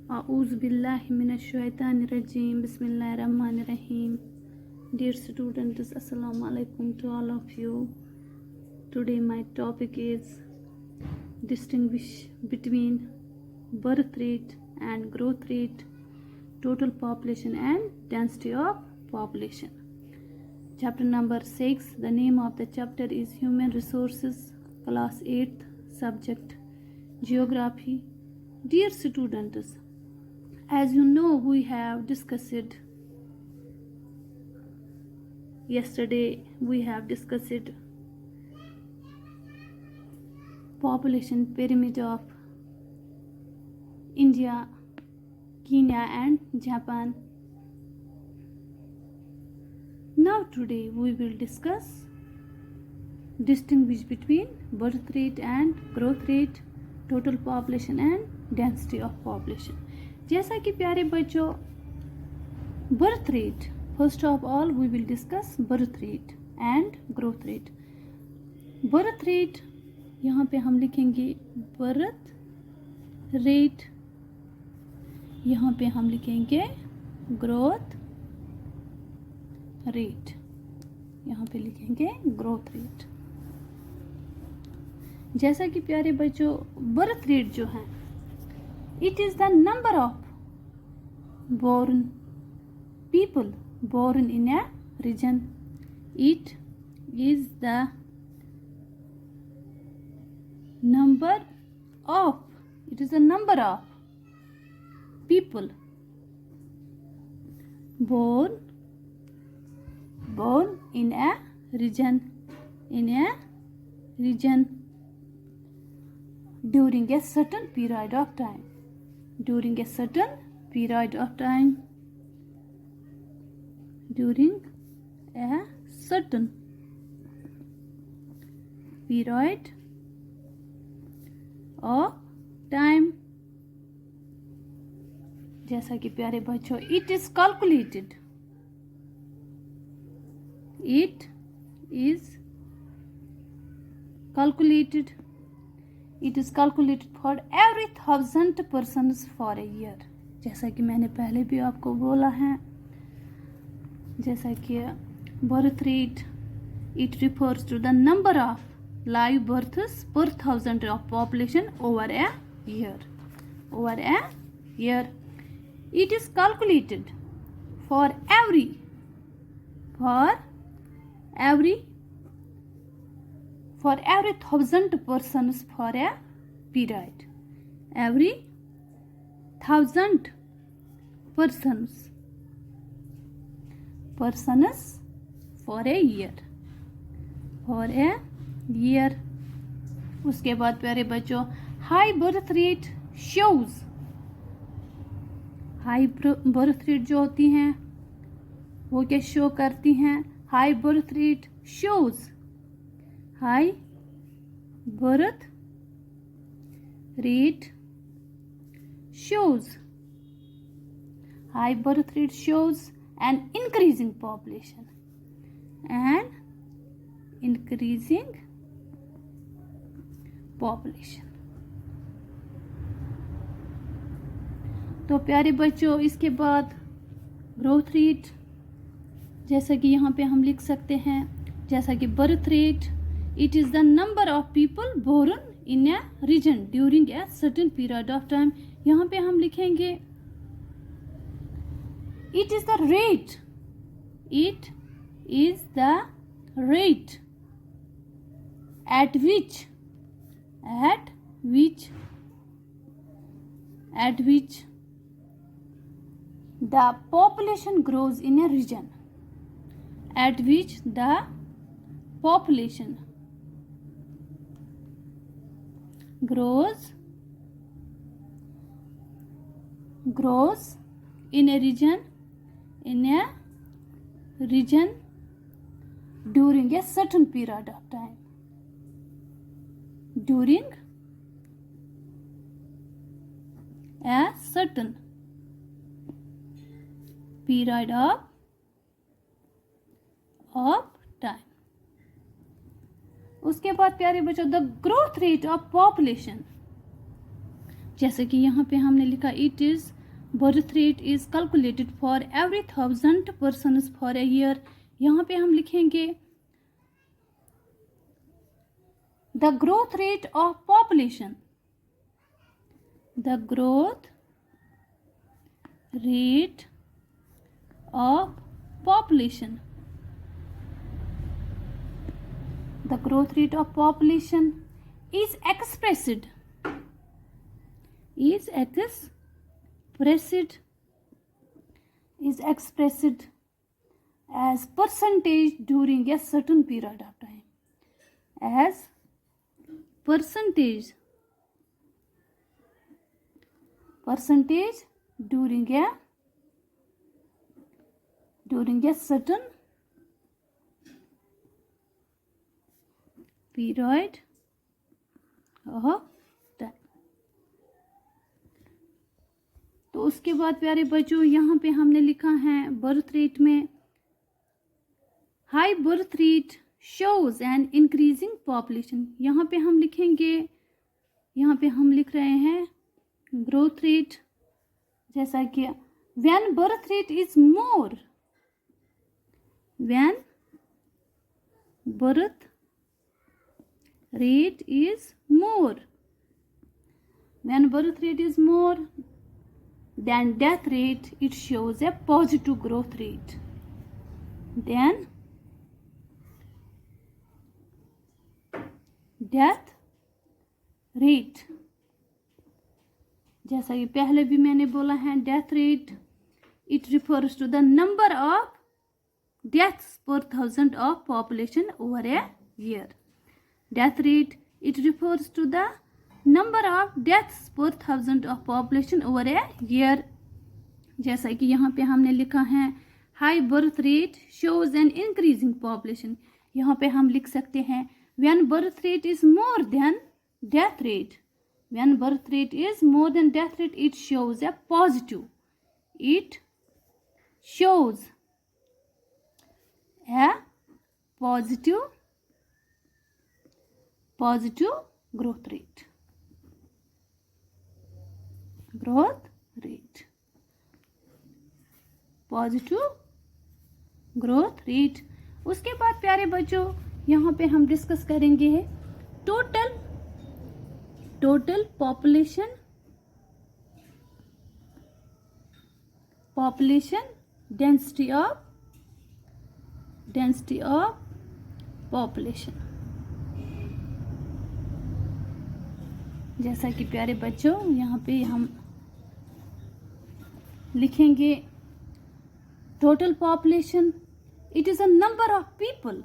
A'udhu billahi minash shaitanir rajim. Bismillahirrahmanirrahim. Dear students, assalamu alaikum to all of you. Today my topic is distinguish between birth rate and growth rate, total population and density of population. Chapter number 6. The name of the chapter is Human Resources, class 8th, subject Geography. Dear students, as you know, we have discussed yesterday, we have discussed population pyramid of India, Kenya and Japan. Now today we will discuss distinguish between birth rate and growth rate, total population and density of population. जैसा कि प्यारे बच्चों, birth rate, first of all we will discuss birth rate and growth rate. birth rate यहाँ पे हम लिखेंगे birth rate, यहाँ पे हम लिखेंगे growth rate, यहाँ पे लिखेंगे growth rate. जैसा कि प्यारे बच्चों, birth rate जो है, it is the number of born people born in a region. It is the number of people born in a region during a certain period of time. During a certain period of time. During a certain period of time. जैसा कि प्यारे बच्चों, it is calculated. It is calculated. It is calculated for every 1,000 persons for a year. जैसा कि मैंने पहले भी आपको बोला है, जैसा कि birth rate, it refers to the number of live births per 1,000 of population over a year. It is calculated for every 1,000 persons for a period. Every 1,000 persons for a year. उसके बाद प्यारे बच्चों, high birth rate shows, high birth rate जो होती हैं वो क्या show करती हैं? High birth rate shows, high birth rate shows high birth rate shows an increasing population तो प्यारे बच्चों, इसके बाद ग्रोथ रेट, जैसा कि यहाँ पे हम लिख सकते हैं, जैसा कि birth rate, it is the number of people born in a region during a certain period of time. यहाँ पे हम लिखेंगे it is the rate at which the population grows in a region. At which the population grows in a region during a certain period of time. During a certain period of time. उसके बाद प्यारे बच्चों, the growth rate of population, जैसे कि यहाँ पे हमने लिखा it is birth rate is calculated for every 1000 persons for a year. यहाँ पे हम लिखेंगे the growth rate of population, the growth rate of population, the growth rate of population is expressed as percentage during a certain period of time, as percentage during a certain period of time। तो उसके बाद प्यारे बच्चों यहाँ पे हमने लिखा है बर्थ रेट में high birth rate shows an increasing population. यहाँ पे हम लिखेंगे, यहाँ पे हम लिख रहे हैं ग्रोथ रेट, जैसा कि when birth rate is more, when birth rate is more, when birth rate is more than death rate, it shows a positive growth rate. Then death rate, जैसा कि पहले भी मैंने बोला है, death rate it refers to the number of deaths per 1000 of population over a year. Death rate it refers to the number of deaths per 1000 of population over a year। जैसा कि यहाँ पे हमने लिखा है high birth rate shows an increasing population। यहाँ पे हम लिख सकते हैं when birth rate is more than death rate, when birth rate is more than death rate, it shows a positive, it shows a positive growth rate, positive growth rate। उसके बाद प्यारे बच्चों यहाँ पे हम डिस्कस करेंगे total population density of population. जैसा कि प्यारे बच्चों यहाँ पे हम लिखेंगे total population it is a number of people.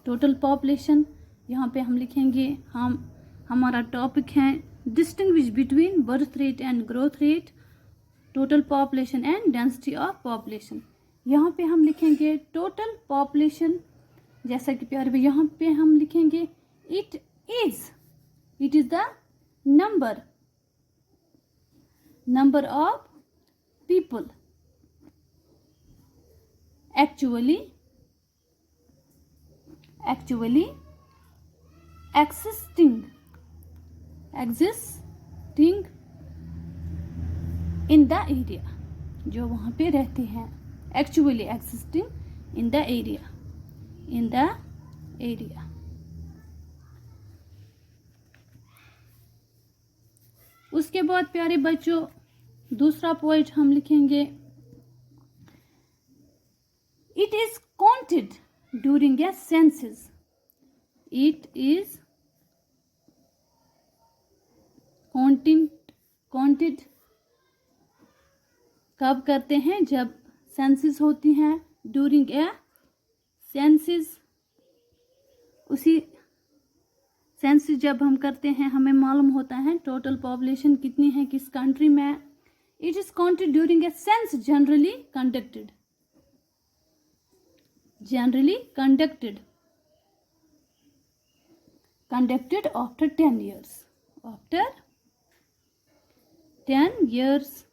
Total population यहाँ पे हम लिखेंगे, हमारा टॉपिक है distinguish between birth rate and growth rate, total population and density of population. यहाँ पे हम लिखेंगे टोटल पॉपुलेशन, जैसा कि प्यारे भाई यहाँ पे हम लिखेंगे it is the number of people actually existing in the area, जो वहाँ पे रहते हैं, actually existing in the area, उसके बाद प्यारे बच्चों दूसरा पॉइंट हम लिखेंगे it is counted during a census, it is counted कब करते हैं, जब सेंसिस होती हैं, ड्यूरिंग ए सेंसिस, उसी सेंसिस जब हम करते हैं हमें मालूम होता है टोटल पॉपुलेशन कितनी है किस कंट्री में। It is counted during a sense generally conducted after 10 years,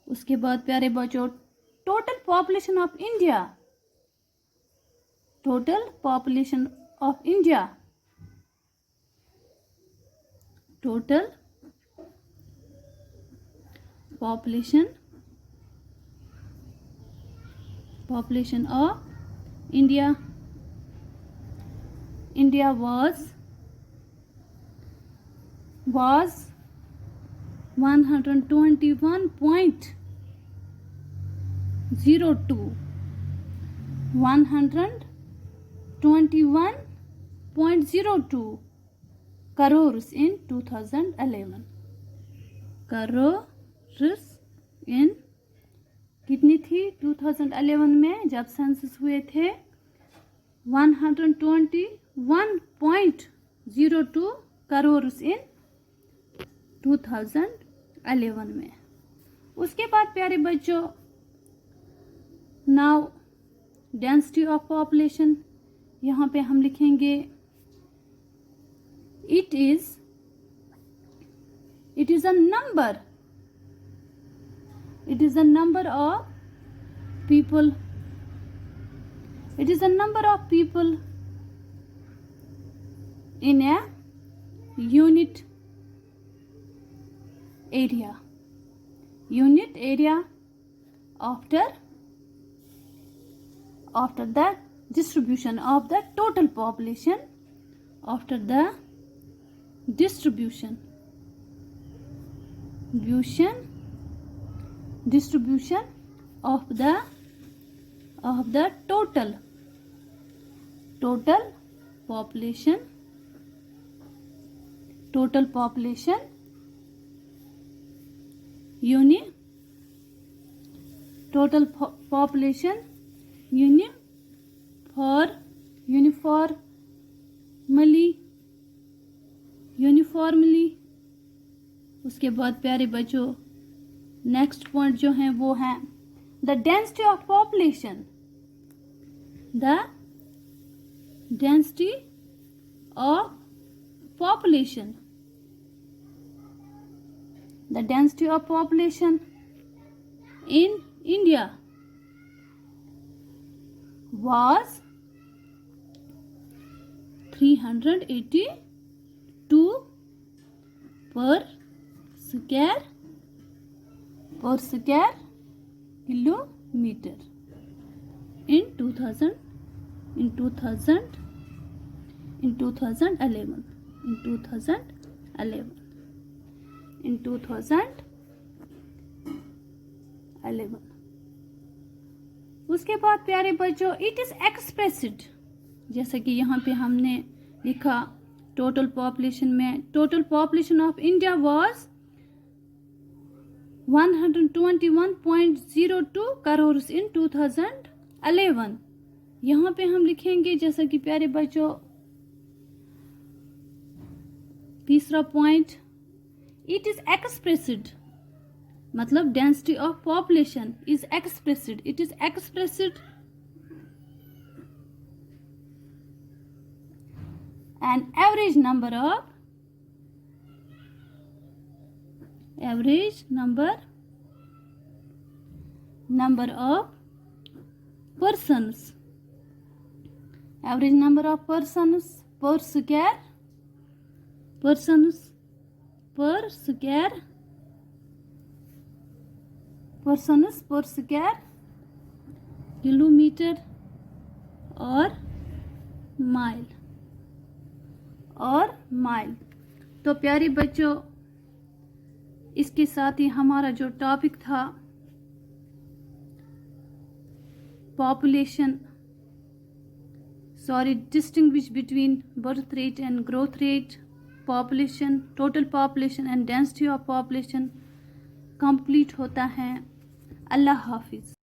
उसके बाद प्यारे बच्चों total population of India total population of India. India was 121.02 121.02 crores in 2011. crores in कितनी थी 2011 में जब सेंसस हुए थे? 121.02 crores in 2011 में. उसके बाद प्यारे बच्चों, नाउ डेंसिटी ऑफ पॉपुलेशन, यहाँ पे हम लिखेंगे it is a number of people. It is a number of people in a unit area. Unit area after the distribution of the total population. After the distribution of the total population uniformly. उसके बाद प्यारे बच्चों next point जो है वो है the density of population. The density of population in India was 382 per square kilometer in 2011. उसके बाद प्यारे बच्चों इट इज एक्सप्रेस्ड, जैसे कि यहाँ पे हमने लिखा total population of India was 121.02 crores in 2011. यहाँ पे हम लिखेंगे जैसा कि प्यारे बच्चों तीसरा पॉइंट इट इज एक्सप्रेस्ड, मतलब density of population is expressed. It is expressed an average number of persons per square kilometer और माइल. तो प्यारे बच्चों इसके साथ ही हमारा जो टॉपिक था distinguish between birth rate and growth rate, total population and density of population complete होता है. अल्लाह हाफिज.